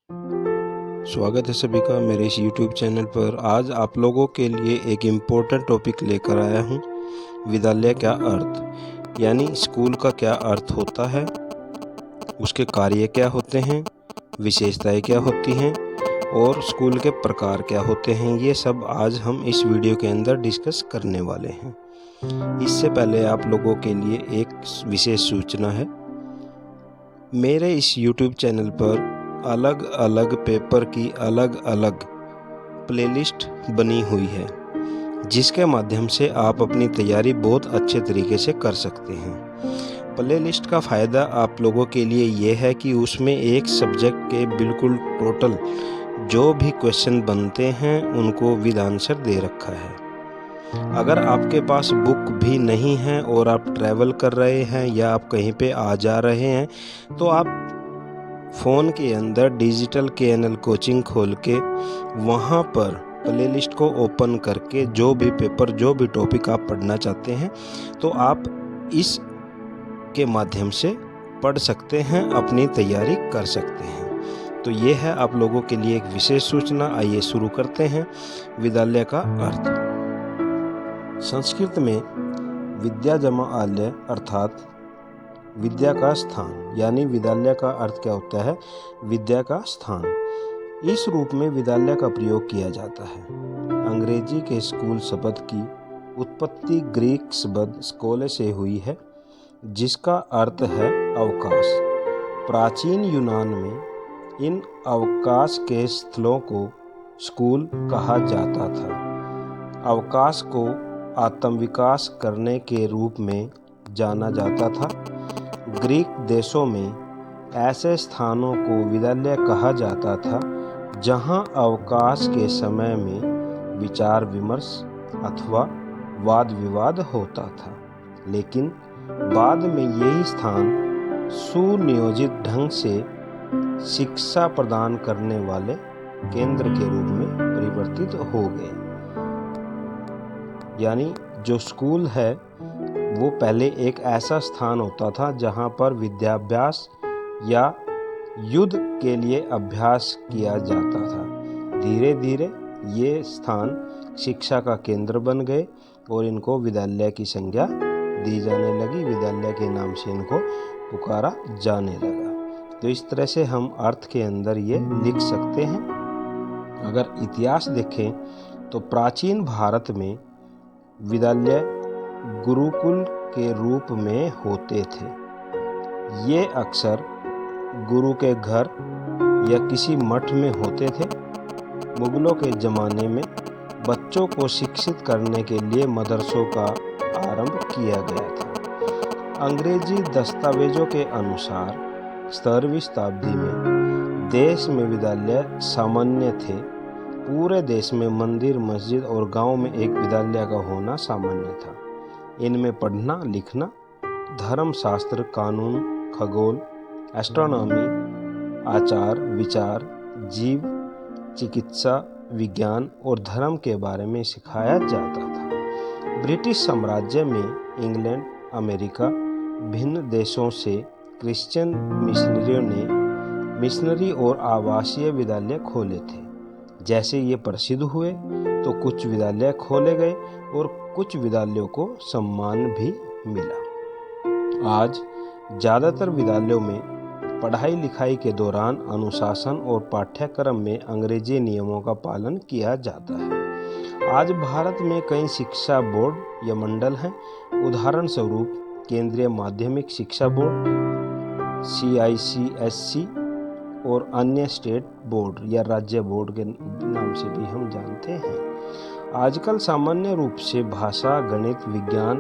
स्वागत है सभी का मेरे इस YouTube चैनल पर। आज आप लोगों के लिए एक इम्पोर्टेंट टॉपिक लेकर आया हूँ। विद्यालय क्या अर्थ, यानी स्कूल का क्या अर्थ होता है, उसके कार्य क्या होते हैं, विशेषताएं क्या होती हैं और स्कूल के प्रकार क्या होते हैं। ये सब आज हम इस वीडियो के अंदर डिस्कस करने वाले हैं। इससे पहले आप लोगों के लिए एक विशेष सूचना है। मेरे इस YouTube चैनल पर अलग अलग पेपर की अलग अलग प्लेलिस्ट बनी हुई है, जिसके माध्यम से आप अपनी तैयारी बहुत अच्छे तरीके से कर सकते हैं। प्लेलिस्ट का फ़ायदा आप लोगों के लिए ये है कि उसमें एक सब्जेक्ट के बिल्कुल टोटल जो भी क्वेश्चन बनते हैं उनको विद आंसर दे रखा है। अगर आपके पास बुक भी नहीं है और आप ट्रैवल कर रहे हैं या आप कहीं पे आ जा रहे हैं, तो आप फ़ोन के अंदर डिजिटल KNL कोचिंग खोल के वहाँ पर प्लेलिस्ट को ओपन करके जो भी पेपर, जो भी टॉपिक आप पढ़ना चाहते हैं, तो आप इस के माध्यम से पढ़ सकते हैं, अपनी तैयारी कर सकते हैं। तो ये है आप लोगों के लिए एक विशेष सूचना। आइए शुरू करते हैं। विद्यालय का अर्थ। संस्कृत में विद्या जमा आलय अर्थात विद्या का स्थान, यानी विद्यालय का अर्थ क्या होता है? विद्या का स्थान। इस रूप में विद्यालय का प्रयोग किया जाता है। अंग्रेजी के स्कूल शब्द की उत्पत्ति ग्रीक शब्द स्कोले से हुई है, जिसका अर्थ है अवकाश। प्राचीन यूनान में इन अवकाश के स्थलों को स्कूल कहा जाता था। अवकाश को आत्मविकास करने के रूप में जाना जाता था। ग्रीक देशों में ऐसे स्थानों को विद्यालय कहा जाता था जहां अवकाश के समय में विचार विमर्श अथवा वाद विवाद होता था, लेकिन बाद में यही स्थान सुनियोजित ढंग से शिक्षा प्रदान करने वाले केंद्र के रूप में परिवर्तित हो गए। यानी जो स्कूल है वो पहले एक ऐसा स्थान होता था जहाँ पर विद्याभ्यास या युद्ध के लिए अभ्यास किया जाता था। धीरे धीरे ये स्थान शिक्षा का केंद्र बन गए और इनको विद्यालय की संज्ञा दी जाने लगी। विद्यालय के नाम से इनको पुकारा जाने लगा। तो इस तरह से हम अर्थ के अंदर ये लिख सकते हैं। अगर इतिहास देखें तो प्राचीन भारत में विद्यालय गुरुकुल के रूप में होते थे। ये अक्सर गुरु के घर या किसी मठ में होते थे। मुगलों के ज़माने में बच्चों को शिक्षित करने के लिए मदरसों का आरंभ किया गया था। अंग्रेजी दस्तावेजों के अनुसार 17वीं शताब्दी में देश में विद्यालय सामान्य थे। पूरे देश में मंदिर, मस्जिद और गांव में एक विद्यालय का होना सामान्य था। इनमें पढ़ना लिखना, धर्मशास्त्र, कानून, खगोल, एस्ट्रोनॉमी, आचार विचार, जीव चिकित्सा, विज्ञान और धर्म के बारे में सिखाया जाता था। ब्रिटिश साम्राज्य में इंग्लैंड, अमेरिका, भिन्न देशों से क्रिश्चियन मिशनरियों ने मिशनरी और आवासीय विद्यालय खोले थे। जैसे ये प्रसिद्ध हुए तो कुछ विद्यालय खोले गए और कुछ विद्यालयों को सम्मान भी मिला। आज ज़्यादातर विद्यालयों में पढ़ाई लिखाई के दौरान अनुशासन और पाठ्यक्रम में अंग्रेजी नियमों का पालन किया जाता है। आज भारत में कई शिक्षा बोर्ड या मंडल हैं। उदाहरण स्वरूप केंद्रीय माध्यमिक शिक्षा बोर्ड CICSE और अन्य स्टेट बोर्ड या राज्य बोर्ड के नाम से भी हम जानते हैं। आजकल सामान्य रूप से भाषा, गणित, विज्ञान,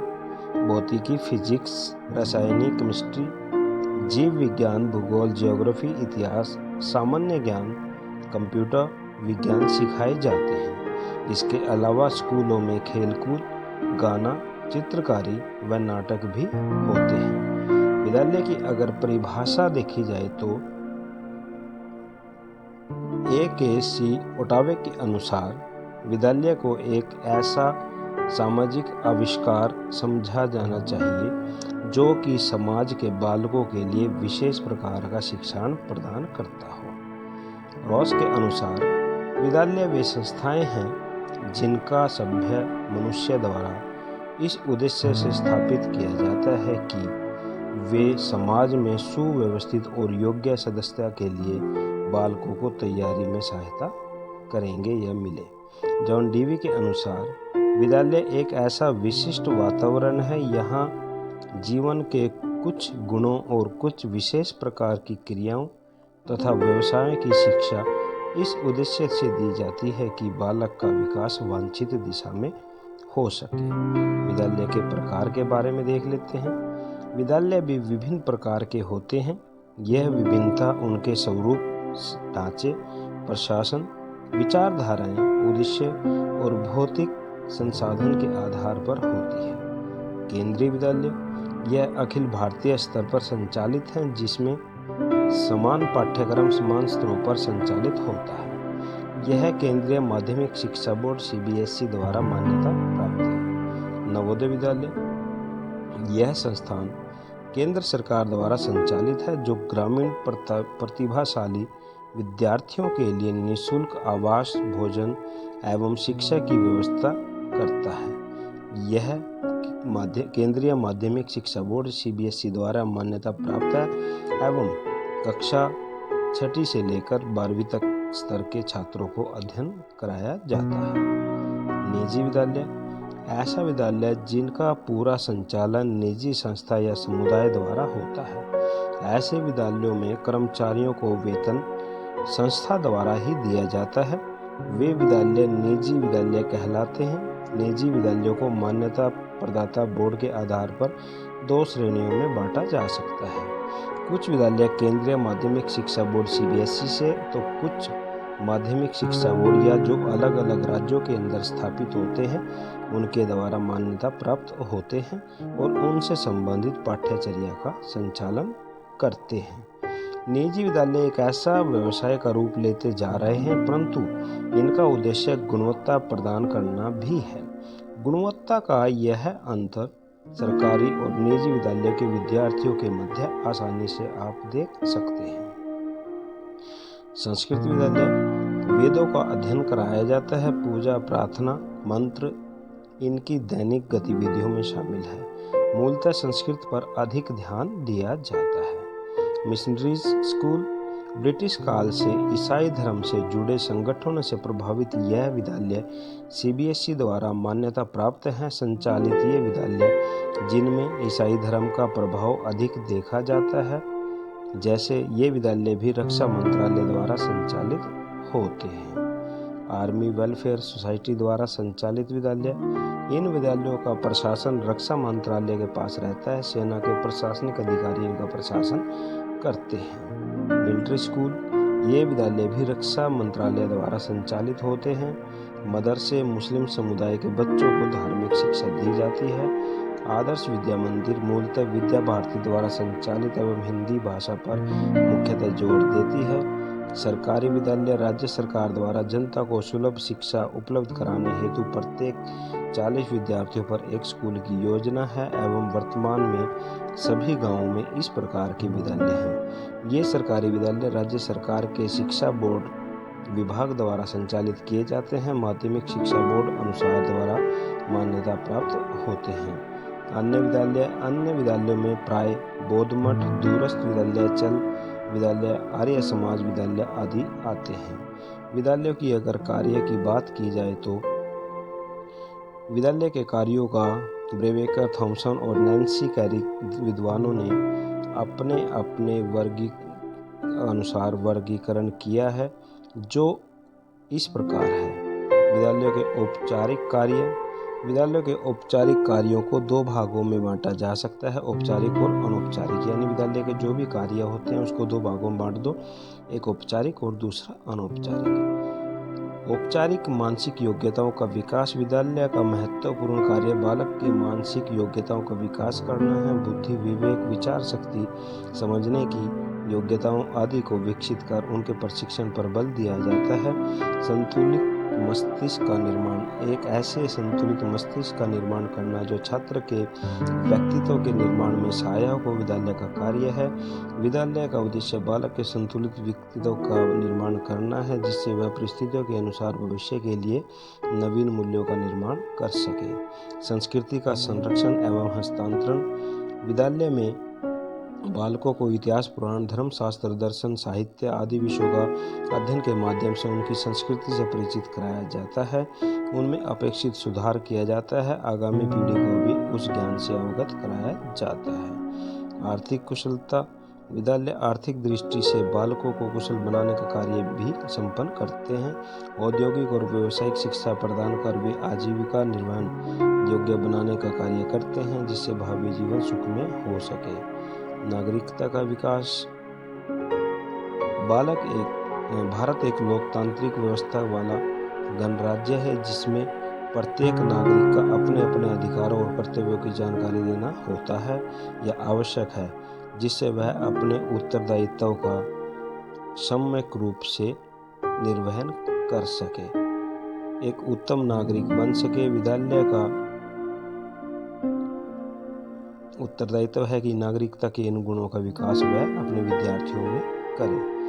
भौतिकी, फिजिक्स, रासायनिक, केमिस्ट्री, जीव विज्ञान, भूगोल, ज्योग्राफी, इतिहास, सामान्य ज्ञान, कंप्यूटर विज्ञान सिखाए जाते हैं। इसके अलावा स्कूलों में खेलकूद, गाना, चित्रकारी व नाटक भी होते हैं। विद्यालय की अगर परिभाषा देखी जाए तो AKC ओटावे के अनुसार विद्यालय को एक ऐसा सामाजिक आविष्कार समझा जाना चाहिए जो कि समाज के बालकों के लिए विशेष प्रकार का शिक्षण प्रदान करता हो। रॉस के अनुसार विद्यालय वे संस्थाएं हैं जिनका सभ्य मनुष्य द्वारा इस उद्देश्य से स्थापित किया जाता है कि वे समाज में सुव्यवस्थित और योग्य सदस्यता के लिए बालकों को तैयारी में सहायता करेंगे या मिले। जॉन डीवी के अनुसार विद्यालय एक ऐसा विशिष्ट वातावरण है, यहाँ जीवन के कुछ गुणों और कुछ विशेष प्रकार की क्रियाओं तथा व्यवसायों की शिक्षा इस उद्देश्य से दी जाती है कि बालक का विकास वांछित दिशा में हो सके। विद्यालय के प्रकार के बारे में देख लेते हैं। विद्यालय भी विभिन्न प्रकार के होते हैं। यह विभिन्नता उनके स्वरूप, ढांचे, प्रशासन, विचारधाराएं, उद्देश्य और भौतिक संसाधन के आधार पर होती है। केंद्रीय विद्यालय यह अखिल भारतीय स्तर पर संचालित है, जिसमें समान पाठ्यक्रम समान स्तरों पर संचालित होता है। यह केंद्रीय माध्यमिक शिक्षा बोर्ड CBSE द्वारा मान्यता प्राप्त है। नवोदय विद्यालय यह संस्थान केंद्र सरकार द्वारा संचालित है, जो ग्रामीण प्रतिभाशाली विद्यार्थियों के लिए निःशुल्क आवास, भोजन एवं शिक्षा की व्यवस्था करता है। यह केंद्रीय माध्यमिक शिक्षा बोर्ड CBSE द्वारा मान्यता प्राप्त है एवं कक्षा 6 से लेकर 12वीं तक स्तर के छात्रों को अध्ययन कराया जाता है। निजी विद्यालय ऐसा विद्यालय जिनका पूरा संचालन निजी संस्था या समुदाय द्वारा होता है। ऐसे विद्यालयों में कर्मचारियों को वेतन संस्था द्वारा ही दिया जाता है। वे विद्यालय निजी विद्यालय कहलाते हैं। निजी विद्यालयों को मान्यता प्रदाता बोर्ड के आधार पर 2 श्रेणियों में बांटा जा सकता है। कुछ विद्यालय केंद्रीय माध्यमिक शिक्षा बोर्ड CBSE से, तो कुछ माध्यमिक शिक्षा बोर्ड या जो अलग अलग राज्यों के अंदर स्थापित होते हैं उनके द्वारा मान्यता प्राप्त होते हैं और उनसे संबंधित पाठ्यचर्या का संचालन करते हैं। निजी विद्यालय एक ऐसा व्यवसाय का रूप लेते जा रहे हैं, परंतु इनका उद्देश्य गुणवत्ता प्रदान करना भी है। गुणवत्ता का यह अंतर सरकारी और निजी विद्यालय के विद्यार्थियों के मध्य आसानी से आप देख सकते हैं। संस्कृत विद्यालय वेदों का अध्ययन कराया जाता है। पूजा, प्रार्थना, मंत्र इनकी दैनिक गतिविधियों में शामिल है। मूलतः संस्कृत पर अधिक ध्यान दिया जाता है। मिशनरीज स्कूल ब्रिटिश काल से ईसाई धर्म से जुड़े संगठनों से प्रभावित यह विद्यालय CBSE द्वारा मान्यता प्राप्त है। संचालित ये विद्यालय जिनमें ईसाई धर्म का प्रभाव अधिक देखा जाता है, जैसे ये विद्यालय भी रक्षा मंत्रालय द्वारा संचालित होते हैं। आर्मी वेलफेयर सोसाइटी द्वारा संचालित विद्यालय, इन विद्यालयों का प्रशासन रक्षा मंत्रालय के पास रहता है। सेना के प्रशासनिक अधिकारी इनका प्रशासन करते हैं। मिलिट्री स्कूल ये विद्यालय भी रक्षा मंत्रालय द्वारा संचालित होते हैं। मदरसे मुस्लिम समुदाय के बच्चों को धार्मिक शिक्षा दी जाती है। आदर्श विद्या मंदिर मूलतः विद्या भारती द्वारा संचालित एवं हिंदी भाषा पर मुख्यतः जोर देती है। सरकारी विद्यालय राज्य सरकार द्वारा जनता को सुलभ शिक्षा उपलब्ध कराने हेतु प्रत्येक 40 विद्यार्थियों पर एक स्कूल की योजना है एवं वर्तमान में सभी गांवों में इस प्रकार के विद्यालय हैं। ये सरकारी विद्यालय राज्य सरकार के शिक्षा बोर्ड विभाग द्वारा संचालित किए जाते हैं। माध्यमिक शिक्षा बोर्ड अनुसार द्वारा मान्यता प्राप्त होते हैं। अन्य विद्यालयों में प्राय बौद्ध मठ, दूरस्थ विद्यालय, चल विद्यालय, आर्य समाज विद्यालय आदि आते हैं। विद्यालयों की अगर कार्य की बात की जाए तो विद्यालय के कार्यों का ब्रेवेकर, थॉमसन और नैन्सी कैरिक विद्वानों ने अपने अपने अनुसार वर्गीकरण किया है, जो इस प्रकार है। विद्यालयों के औपचारिक कार्य। विद्यालयों के औपचारिक कार्यों को 2 भागों में बांटा जा सकता है, औपचारिक और अनौपचारिक। यानी विद्यालय के जो भी कार्य होते हैं उसको 2 भागों में बांट दो, एक औपचारिक और दूसरा अनौपचारिक। औपचारिक मानसिक योग्यताओं का विकास। विद्यालय का महत्वपूर्ण कार्य बालक की मानसिक योग्यताओं का विकास करना है। बुद्धि, विवेक, विचार शक्ति, समझने की योग्यताओं आदि को विकसित कर उनके प्रशिक्षण पर बल दिया जाता है। संतुलित मस्तिष्क का निर्माण, एक ऐसे संतुलित मस्तिष्क का निर्माण करना जो छात्र के व्यक्तित्व के निर्माण में सहायक हो, विद्यालय का कार्य है। विद्यालय का उद्देश्य बालक के संतुलित व्यक्तित्व का निर्माण करना है, जिससे वह परिस्थितियों के अनुसार भविष्य के लिए नवीन मूल्यों का निर्माण कर सके। संस्कृति का संरक्षण एवं हस्तांतरण, विद्यालय में बालकों को इतिहास, पुराण, धर्मशास्त्र, दर्शन, साहित्य आदि विषयों का अध्ययन के माध्यम से उनकी संस्कृति से परिचित कराया जाता है। उनमें अपेक्षित सुधार किया जाता है। आगामी पीढ़ी को भी उस ज्ञान से अवगत कराया जाता है। आर्थिक कुशलता, विद्यालय आर्थिक दृष्टि से बालकों को कुशल बनाने का कार्य भी संपन्न करते हैं। औद्योगिक और व्यावसायिक शिक्षा प्रदान कर वे आजीविका निर्वहन योग्य बनाने का कार्य करते हैं, जिससे भावी जीवन सुखमय हो सके। नागरिकता का विकास, भारत एक लोकतांत्रिक व्यवस्था वाला गणराज्य है, जिसमें प्रत्येक नागरिक का अपने अपने अधिकारों और कर्तव्यों की जानकारी देना होता है या आवश्यक है, जिससे वह अपने उत्तरदायित्वों का सम्यक रूप से निर्वहन कर सके, एक उत्तम नागरिक बन सके। विद्यालय का उत्तरदायित्व है कि नागरिकता के इन गुणों का विकास वह अपने विद्यार्थियों में करे।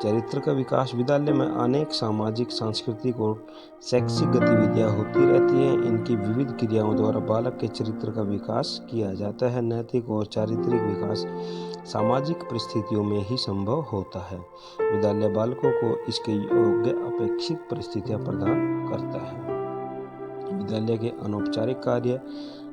चरित्र का विकास, विद्यालय में अनेक सामाजिक, सांस्कृतिक और शैक्षिक गतिविधियां होती रहती हैं। इनकी विविध क्रियाओं द्वारा बालक के चरित्र का विकास किया जाता है। नैतिक और चारित्रिक विकास सामाजिक परिस्थितियों में ही संभव होता है। विद्यालय बालकों को इसके योग्य अपेक्षित परिस्थितियां प्रदान करता है। विद्यालय के अनौपचारिक कार्य,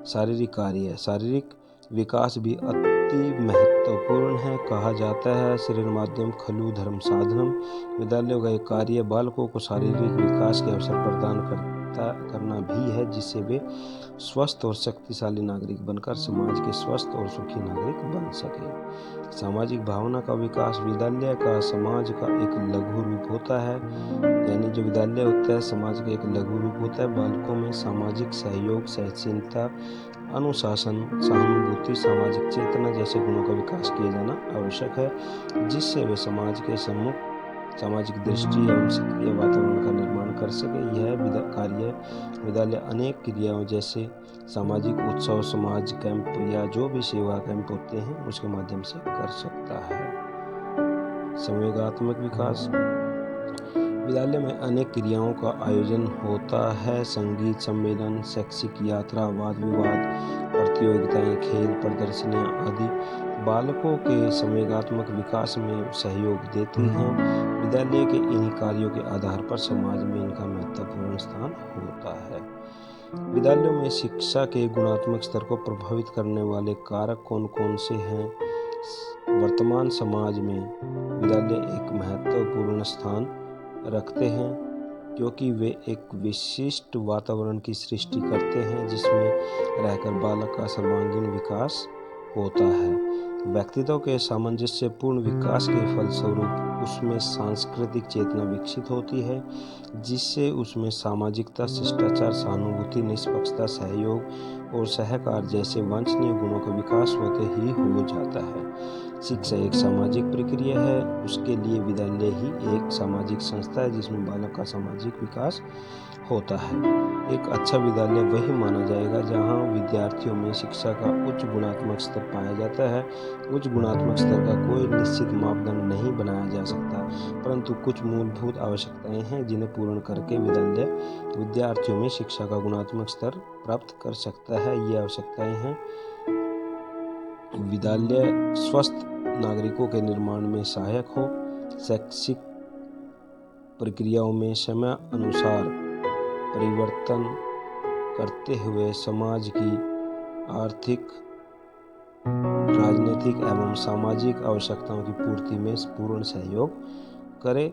शारीरिक कार्य, शारीरिक विकास भी अति महत्वपूर्ण है। कहा जाता है शरीर माध्यम खलु धर्म साधनम, विद्यालयों का एक कार्य बालकों को शारीरिक विकास के अवसर प्रदान करना भी है, जिससे वे स्वस्थ और शक्तिशाली नागरिक बनकर समाज के स्वस्थ और सुखी नागरिक बन सके। सामाजिक भावना का विकास, विद्यालय का समाज का एक लघु रूप होता है, यानी जो विद्यालय होता है समाज का एक लघु रूप होता है। बालकों में सामाजिक सहयोग, सहनशीलता, अनुशासन, सहानुभूति, सामाजिक चेतना जैसे गुणों का विकास किया जाना आवश्यक है, जिससे वे समाज के सम्मुख सामाजिक दृष्टि एवं सक्रिय वातावरण का निर्माण कर सके। यह कार्य विद्यालय अनेक क्रियाओं जैसे सामाजिक उत्सव, समाज कैंप या जो भी सेवा कैंप होते हैं उसके माध्यम से कर सकता है। संवेगात्मक विकास, विद्यालय में अनेक क्रियाओं का आयोजन होता है। संगीत सम्मेलन, शैक्षिक यात्रा, वाद विवाद प्रतियोगिताएं, खेल प्रदर्शनियां आदि बालकों के संवेगात्मक विकास में सहयोग देती हैं। विद्यालय के इन्हीं कार्यों के आधार पर समाज में इनका महत्वपूर्ण स्थान होता है। विद्यालयों में शिक्षा के गुणात्मक स्तर को प्रभावित करने वाले कारक कौन कौन से हैं? वर्तमान समाज में विद्यालय एक महत्वपूर्ण स्थान रखते हैं, क्योंकि वे एक विशिष्ट वातावरण की सृष्टि करते हैं जिसमें रहकर बालक का सर्वांगीण विकास होता है। व्यक्तित्व के सामंजस्यपूर्ण विकास के फलस्वरूप उसमें सांस्कृतिक चेतना विकसित होती है, जिससे उसमें सामाजिकता, शिष्टाचार, सहानुभूति, निष्पक्षता, सहयोग और सहकार जैसे वांछनीय गुणों का विकास होते ही हो जाता है। शिक्षा एक सामाजिक प्रक्रिया है, उसके लिए विद्यालय ही एक सामाजिक संस्था है जिसमें बालक का सामाजिक विकास होता है। एक अच्छा विद्यालय वही माना जाएगा जहां विद्यार्थियों में शिक्षा का उच्च गुणात्मक स्तर पाया जाता है। उच्च गुणात्मक स्तर का कोई निश्चित मापदंड नहीं बनाया जा सकता, परंतु कुछ मूलभूत आवश्यकताएं हैं जिन्हें पूर्ण करके विद्यालय विद्यार्थियों में शिक्षा का गुणात्मक स्तर प्राप्त कर सकता है। ये आवश्यकताएं हैं: विद्यालय स्वस्थ नागरिकों के निर्माण में सहायक हो, शैक्षिक प्रक्रियाओं में समय अनुसार परिवर्तन करते हुए समाज की आर्थिक, राजनीतिक एवं सामाजिक आवश्यकताओं की पूर्ति में पूर्ण सहयोग करे।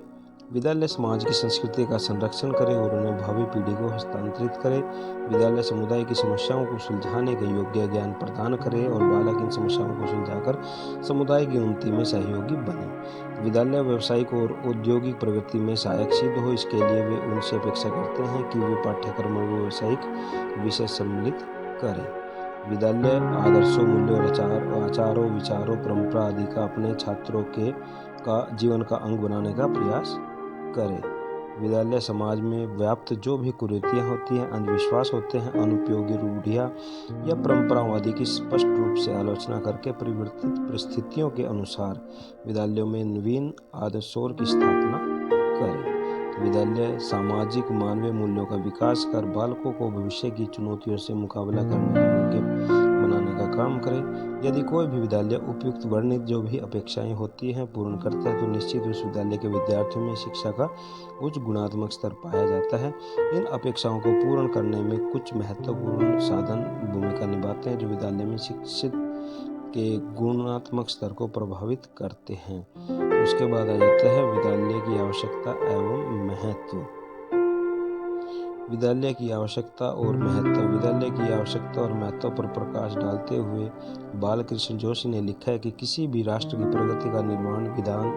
विद्यालय समाज की संस्कृति का संरक्षण करे और उन्हें भावी पीढ़ी को हस्तांतरित करे। विद्यालय समुदाय की समस्याओं को सुलझाने के योग्य ज्ञान प्रदान करे और बालक इन समस्याओं को सुलझाकर समुदाय की उन्नति में सहयोगी बने। विद्यालय व्यावसायिक और औद्योगिक प्रगति में सहायक सिद्ध हो, इसके लिए वे उनसे अपेक्षा करते हैं कि वे पाठ्यक्रम में व्यावसायिक विषय सम्मिलित करें। विद्यालय आदर्शों, मूल्यों, आचारों, विचारों, परंपरा आदि का अपने छात्रों के जीवन का अंग बनाने का प्रयास करे। विद्यालय समाज में व्याप्त जो भी कुरीतियाँ होती हैं, अंधविश्वास होते हैं, अनुपयोगी रूढ़ियाँ या परंपराओं आदि की स्पष्ट रूप से आलोचना करके परिवर्तित परिस्थितियों के अनुसार विद्यालयों में नवीन आदर्शों की स्थापना करें। विद्यालय सामाजिक मानवीय मूल्यों का विकास कर बालकों को भविष्य की चुनौतियों से मुकाबला करने के योग्य बनाने का काम करे। यदि कोई भी विद्यालय उपयुक्त वर्णित जो भी अपेक्षाएं होती हैं पूर्ण करता है तो निश्चित उस विद्यालय के विद्यार्थियों में शिक्षा का उच्च गुणात्मक स्तर पाया जाता है। इन अपेक्षाओं को पूर्ण करने में कुछ महत्वपूर्ण साधन भूमिका निभाते हैं जो विद्यालय में शिक्षित के गुणात्मक स्तर को प्रभावित करते हैं। उसके बाद आ जाता है विद्यालय की आवश्यकता एवं महत्व। विद्यालय की आवश्यकता और महत्व। विद्यालय की आवश्यकता और महत्व पर प्रकाश डालते हुए बालकृष्ण जोशी ने लिखा है कि किसी भी राष्ट्र की प्रगति का निर्माण विधान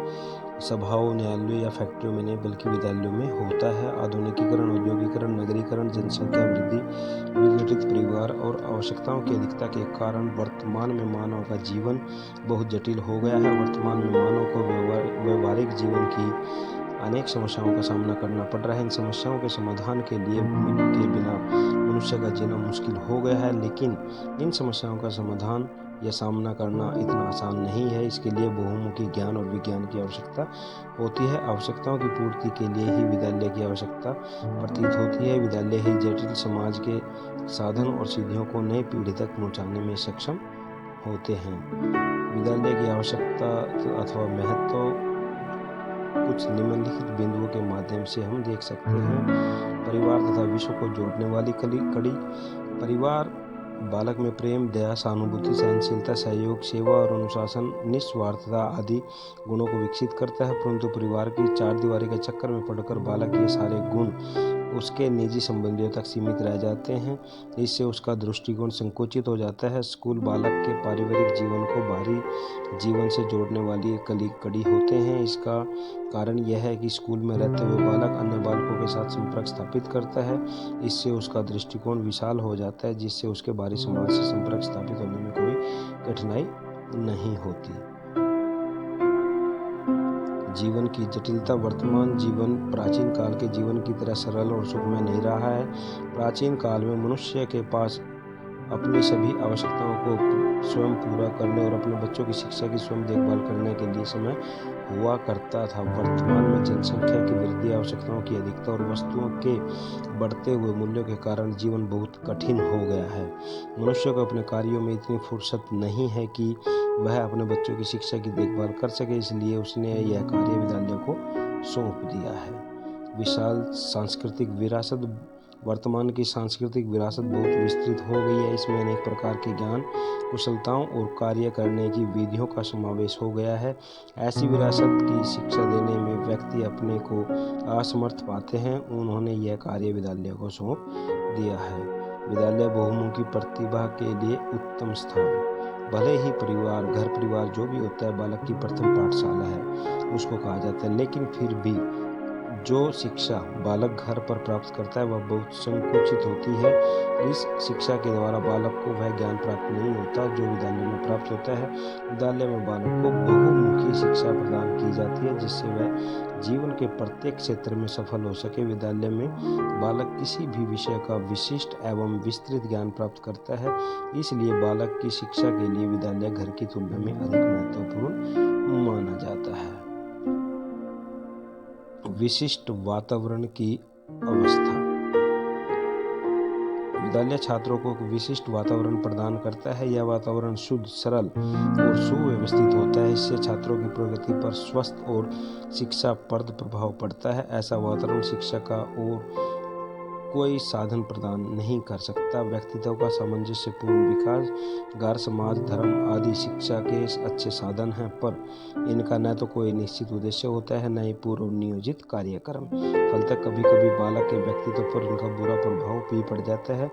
सभाओं, न्यायालयों या फैक्ट्रियों में नहीं बल्कि विद्यालयों में होता है। आधुनिकीकरण, औद्योगिकरण, नगरीकरण, जनसंख्या वृद्धि, विघटित परिवार और आवश्यकताओं की अधिकता के कारण वर्तमान में मानव का जीवन बहुत जटिल हो गया है। वर्तमान में मानव को व्यवहारिक जीवन की अनेक समस्याओं का सामना करना पड़ रहा है। इन समस्याओं के समाधान के बिना मनुष्य का जीना मुश्किल हो गया है, लेकिन इन समस्याओं का समाधान या सामना करना इतना आसान नहीं है। इसके लिए बहुमुखी ज्ञान और विज्ञान की आवश्यकता होती है। आवश्यकताओं की पूर्ति के लिए ही विद्यालय की आवश्यकता प्रतीत होती है। विद्यालय ही जटिल समाज के साधन और सिद्धियों को नई पीढ़ी तक पहुँचाने में सक्षम होते हैं। विद्यालय की आवश्यकता अथवा महत्व कुछ निम्नलिखित बिंदुओं के माध्यम से हम देख सकते हैं। परिवार तथा विश्व को जोड़ने वाली कड़ी। परिवार बालक में प्रेम, दया, सहानुभूति, सहनशीलता, सहयोग, सेवा और अनुशासन, निस्वार्थता आदि गुणों को विकसित करता है। परंतु परिवार की चारदीवारी के चक्कर में पड़कर बालक ये सारे गुण उसके निजी संबंधियों तक सीमित रह जाते हैं। इससे उसका दृष्टिकोण संकुचित हो जाता है। स्कूल बालक के पारिवारिक जीवन को बाहरी जीवन से जोड़ने वाली एक कड़ी होते हैं। इसका कारण यह है कि स्कूल में रहते हुए बालक अन्य बालकों के साथ संपर्क स्थापित करता है। इससे उसका दृष्टिकोण विशाल हो जाता है, जिससे उसके बाहरी समाज से संपर्क स्थापित होने में कोई कठिनाई नहीं होती। जीवन की जटिलता। वर्तमान जीवन प्राचीन काल के जीवन की तरह सरल और सुखमय नहीं रहा है। प्राचीन काल में मनुष्य के पास अपनी सभी आवश्यकताओं को स्वयं पूरा करने और अपने बच्चों की शिक्षा की स्वयं देखभाल करने के लिए समय हुआ करता था। वर्तमान में जनसंख्या की वृद्धि, आवश्यकताओं की अधिकता और वस्तुओं के बढ़ते हुए मूल्यों के कारण जीवन बहुत कठिन हो गया है। मनुष्य को अपने कार्यों में इतनी फुर्सत नहीं है कि वह अपने बच्चों की शिक्षा की देखभाल कर सके, इसलिए उसने यह कार्य विद्यालय को सौंप दिया है। विशाल सांस्कृतिक विरासत। वर्तमान की सांस्कृतिक विरासत बहुत विस्तृत हो गई है। इसमें अनेक प्रकार के ज्ञान, कुशलताओं और कार्य करने की विधियों का समावेश हो गया है। ऐसी विरासत की शिक्षा देने में व्यक्ति अपने को असमर्थ पाते हैं। उन्होंने यह कार्य विद्यालय को सौंप दिया है। विद्यालय बहुमुखी प्रतिभा के लिए उत्तम स्थान। भले ही घर परिवार जो भी होता है बालक की प्रथम पाठशाला है उसको कहा जाता है, लेकिन फिर भी जो शिक्षा बालक घर पर प्राप्त करता है वह बहुत संकुचित होती है। इस शिक्षा के द्वारा बालक को वह ज्ञान प्राप्त नहीं होता जो विद्यालय में प्राप्त होता है। विद्यालय में बालक को बहुमुखी शिक्षा प्रदान की जाती है, जिससे वह जीवन के प्रत्येक क्षेत्र में सफल हो सके। विद्यालय में बालक किसी भी विषय का विशिष्ट एवं विस्तृत ज्ञान प्राप्त करता है। इसलिए बालक की शिक्षा के लिए विद्यालय घर की तुलना में अधिक महत्वपूर्ण माना जाता है। विशिष्ट वातावरण की अवस्था। विद्यालय छात्रों को विशिष्ट वातावरण प्रदान करता है। यह वातावरण शुद्ध, सरल और सुव्यवस्थित होता है। इससे छात्रों की प्रगति पर स्वस्थ और शिक्षाप्रद प्रभाव पड़ता है। ऐसा वातावरण शिक्षा का और कोई साधन प्रदान नहीं कर सकता। व्यक्तित्व का सामंजस्यपूर्ण विकास, घर, समाज, धर्म आदि शिक्षा के अच्छे साधन हैं, पर इनका न तो कोई निश्चित उद्देश्य होता है, न ही पूर्व नियोजित कार्यक्रम। फलतः कभी कभी बालक के व्यक्तित्व पर इनका बुरा प्रभाव भी पड़ जाता है।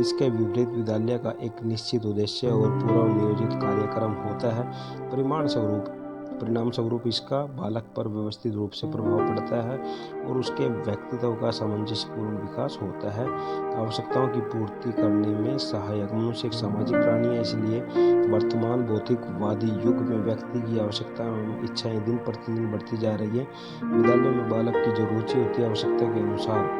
इसके विपरीत विद्यालय का एक निश्चित उद्देश्य और पूर्व नियोजित कार्यक्रम होता है। परिणाम स्वरूप परिणाम स्वरूप इसका बालक पर व्यवस्थित रूप से प्रभाव पड़ता है और उसके व्यक्तित्व का सामंजस्यपूर्ण विकास होता है। आवश्यकताओं की पूर्ति करने में सहायक। मनुष्य एक सामाजिक प्राणी है, इसलिए वर्तमान भौतिकवादी युग में व्यक्ति की आवश्यकताएं एवं इच्छाएं दिन प्रतिदिन बढ़ती जा रही है। विद्यालय में बालक की जो रुचि होती है, आवश्यकता के अनुसार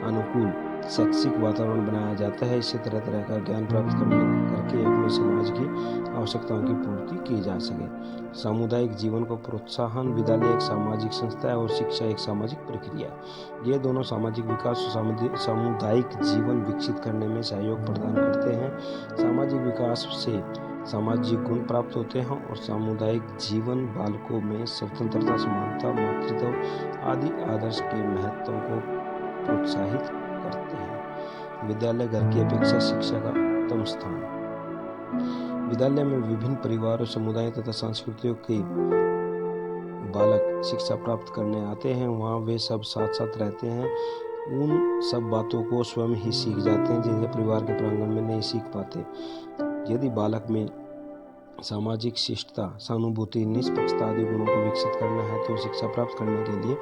अनुकूल शैक्षिक वातावरण बनाया जाता है। इससे तरह तरह का ज्ञान प्राप्त करके अपने समाज की आवश्यकताओं की पूर्ति की जा सके। सामुदायिक जीवन को प्रोत्साहन। विद्यालय एक सामाजिक संस्था है और शिक्षा एक सामाजिक प्रक्रिया है। ये दोनों सामाजिक विकास और सामुदायिक जीवन विकसित करने में सहयोग प्रदान करते हैं। सामाजिक विकास से सामाजिक गुण प्राप्त होते हैं और सामुदायिक जीवन बालकों में स्वतंत्रता, समानता, मातृत्व आदि आदर्श के महत्व को प्रोत्साहित करते हैं। विद्यालय घर की अपेक्षा शिक्षा का उत्तम स्थान। विद्यालय में विभिन्न परिवारों, समुदायों तथा संस्कृतियों के बालक शिक्षा प्राप्त करने आते हैं। वहाँ वे सब साथ साथ रहते हैं। उन सब बातों को स्वयं ही सीख जाते हैं जिन्हें परिवार के प्रांगण में नहीं सीख पाते। यदि बालक में सामाजिक शिष्टता, सहानुभूति, निष्पक्षता आदि गुणों को विकसित करना है तो शिक्षा प्राप्त करने के लिए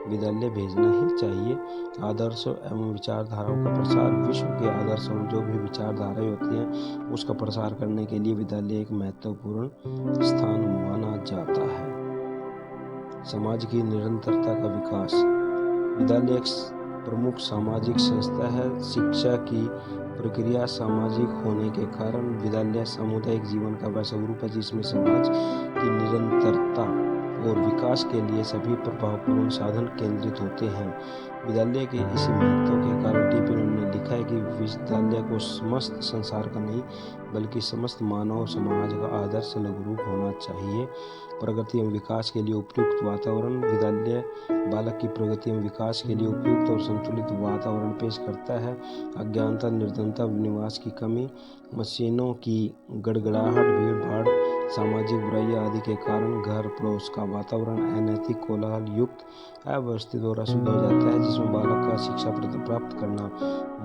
विद्यालय भेजना ही चाहिए। आदर्शों एवं विचारधाराओं का प्रसार। विश्व के आदर्श और जो भी विचारधाराएं होती हैं उसका प्रसार करने के लिए विद्यालय एक महत्वपूर्ण स्थान माना जाता है। समाज की निरंतरता का विकास। विद्यालय एक प्रमुख सामाजिक संस्था है। शिक्षा की प्रक्रिया सामाजिक होने के कारण विद्यालय सामुदायिक जीवन का वह स्वरूप है जिसमें समाज की निरंतरता और विकास के लिए सभी प्रभावपूर्ण साधन केंद्रित होते हैं। विद्यालय के इसी महत्व के कारण टी.पी. ने लिखा है कि विद्यालय को समस्त संसार का नहीं बल्कि समस्त मानव समाज का आदर्श लघु रूप होना चाहिए। प्रगति एवं विकास के लिए उपयुक्त वातावरण। विद्यालय बालक की प्रगति एवं विकास के लिए उपयुक्त और संतुलित वातावरण पेश करता है। अज्ञानता, निर्धनता, निवास की कमी, मशीनों की गड़गड़ाहट, भीड़ भाड़, सामाजिक बुराइयां आदि के कारण घर पड़ोस का वातावरण अनैतिक, कोलाहल युक्त, अव्यवस्थित और अशुद्ध हो जाता है जिसमें बालक का शिक्षा प्राप्त करना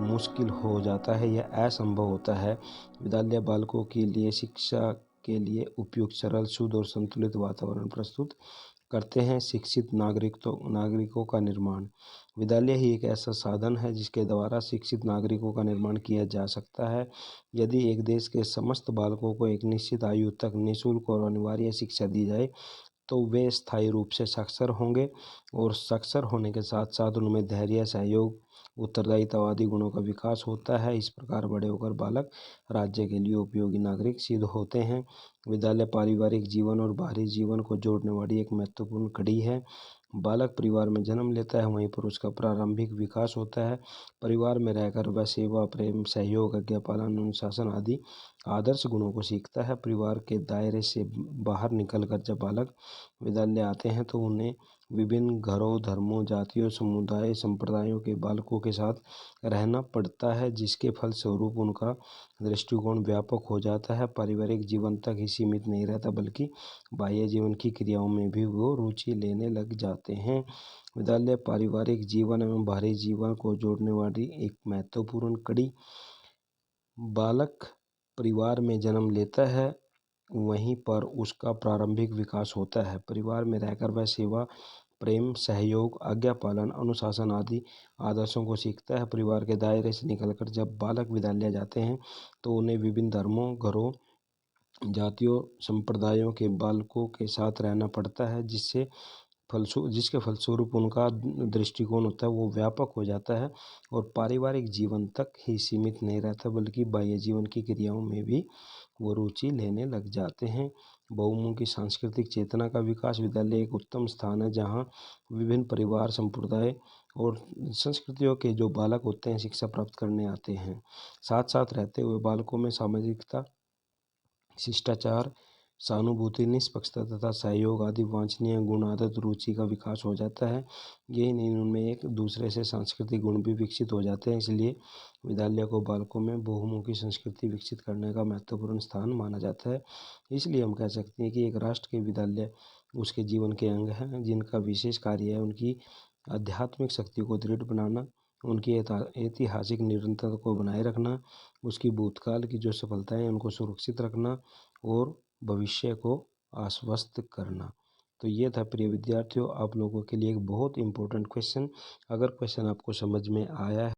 मुश्किल हो जाता है या असंभव होता है। विद्यालय बालकों के लिए शिक्षा के लिए उपयुक्त, सरल, शुद्ध और संतुलित वातावरण प्रस्तुत करते हैं। शिक्षित नागरिकों का निर्माण। विद्यालय ही एक ऐसा साधन है जिसके द्वारा शिक्षित नागरिकों का निर्माण किया जा सकता है। यदि एक देश के समस्त बालकों को एक निश्चित आयु तक निःशुल्क और अनिवार्य शिक्षा दी जाए तो वे स्थायी रूप से साक्षर होंगे और साक्षर होने के साथ साथ उनमें धैर्य, सहयोग, उत्तरदायित्व आदि गुणों का विकास होता है। इस प्रकार बड़े होकर बालक राज्य के लिए उपयोगी नागरिक सिद्ध होते हैं। विद्यालय पारिवारिक जीवन और बाहरी जीवन को जोड़ने वाली एक महत्वपूर्ण कड़ी है। बालक परिवार में जन्म लेता है, वहीं पर उसका प्रारंभिक विकास होता है। परिवार में रहकर वह सेवा, प्रेम, सहयोग, आज्ञा पालन, अनुशासन आदि आदर्श गुणों को सीखता है। परिवार के दायरे से बाहर निकलकर जब बालक विद्यालय आते हैं तो उन्हें विभिन्न घरों, धर्मों, जातियों, समुदाय, संप्रदायों के बालकों के साथ रहना पड़ता है जिसके फलस्वरूप उनका दृष्टिकोण व्यापक हो जाता है। पारिवारिक जीवन तक ही सीमित नहीं रहता बल्कि बाह्य जीवन की क्रियाओं में भी वो रुचि लेने लग जाते हैं। विद्यालय पारिवारिक जीवन एवं बाहरी जीवन को जोड़ने वाली एक महत्वपूर्ण कड़ी। बालक परिवार में जन्म लेता है, वहीं पर उसका प्रारंभिक विकास होता है। परिवार में रहकर वह सेवा, प्रेम, सहयोग, आज्ञा पालन, अनुशासन आदि आदर्शों को सीखता है। परिवार के दायरे से निकलकर जब बालक विद्यालय जाते हैं तो उन्हें विभिन्न धर्मों, घरों, जातियों, संप्रदायों के बालकों के साथ रहना पड़ता है जिसके फलस्वरूप उनका दृष्टिकोण होता है वो व्यापक हो जाता है और पारिवारिक जीवन तक ही सीमित नहीं रहता बल्कि बाह्य जीवन की क्रियाओं में भी वो रुचि लेने लग जाते हैं। बहुमुखी सांस्कृतिक चेतना का विकास। विद्यालय एक उत्तम स्थान है जहाँ विभिन्न परिवार, संप्रदाय और संस्कृतियों के जो बालक होते हैं शिक्षा प्राप्त करने आते हैं। साथ साथ रहते हुए बालकों में सामाजिकता, शिष्टाचार, सहानुभूति, निष्पक्षता तथा सहयोग आदि वांछनीय गुण, आदत, रुचि का विकास हो जाता है। यही नहीं, उनमें एक दूसरे से सांस्कृतिक गुण भी विकसित हो जाते हैं। इसलिए विद्यालय को बालकों में बहुमुखी संस्कृति विकसित करने का महत्वपूर्ण स्थान माना जाता है। इसलिए हम कह सकते हैं कि एक राष्ट्र के विद्यालय उसके जीवन के अंग हैं जिनका विशेष कार्य है उनकी आध्यात्मिक शक्ति को दृढ़ बनाना, उनकी ऐतिहासिक निरंतरता को बनाए रखना, उसकी भूतकाल की जो सफलताएं उनको सुरक्षित रखना और भविष्य को आश्वस्त करना। तो ये था प्रिय विद्यार्थियों आप लोगों के लिए एक बहुत इम्पोर्टेंट क्वेश्चन। अगर क्वेश्चन आपको समझ में आया है